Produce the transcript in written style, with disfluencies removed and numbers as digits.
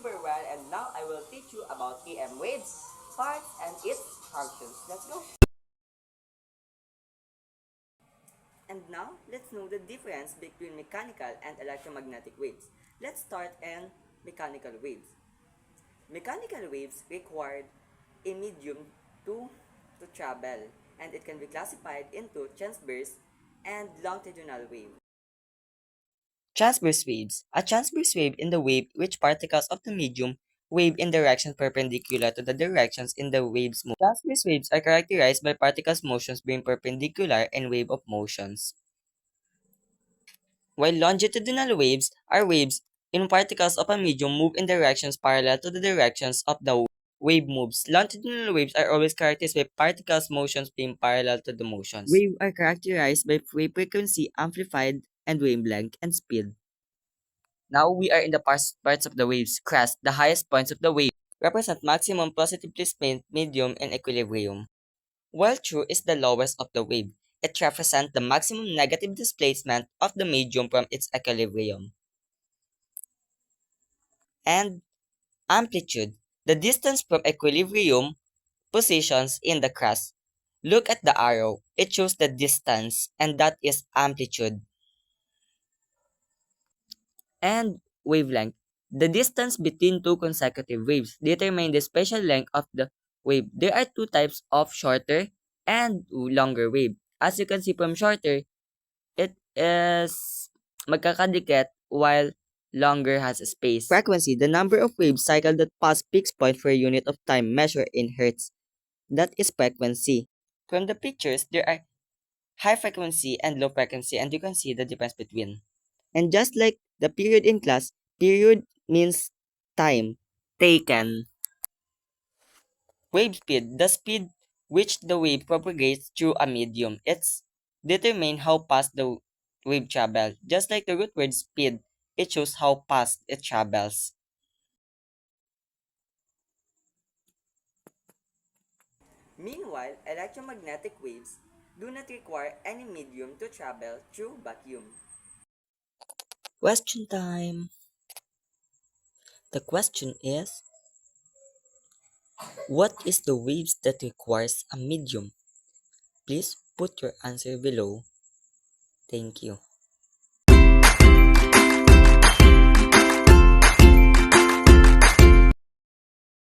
Berwan, and now I will teach you about EM waves, parts, and its functions. Let's go! And now, let's know the difference between mechanical and electromagnetic waves. Let's start in mechanical waves. Mechanical waves required a medium to, to travel, and it can be classified into transverse and longitudinal waves. Transverse waves. A transverse wave in the wave which particles of the medium wave in direction perpendicular to the directions in the wave's motion. Transverse waves are characterized by particles' motions being perpendicular in wave of motions, while longitudinal waves are waves in particles of a medium move in directions parallel to the directions of the wave moves. Longitudinal waves are always characterized by particles' motions being parallel to the motions. Waves are characterized by wave frequency, amplified, and wavelength and speed. Now we are in the parts of the waves. Crest, the highest points of the wave, represent maximum positively spin medium in equilibrium, while true is the lowest of the wave. It represents the maximum negative displacement of the medium from its equilibrium. And amplitude, the distance from equilibrium positions in the crest. Look at the arrow. It shows the distance, and that is amplitude. And wavelength. The distance between two consecutive waves determine the spatial length of the wave. There are two types of shorter and longer wave. As you can see from shorter, it is magkakadikit while longer has a space. Frequency, the number of waves cycle that pass peak point for a unit of time measured in hertz. That is frequency. From the pictures, there are high frequency and low frequency, and you can see the difference between. And just like the period in class, period means time taken. Wave speed, the speed which the wave propagates through a medium. It's determine how fast the wave travels. Just like the root word speed, it shows how fast it travels. Meanwhile, electromagnetic waves do not require any medium to travel through vacuum. Question time. The question is, what is the waves that requires a medium? Please put your answer below. Thank you.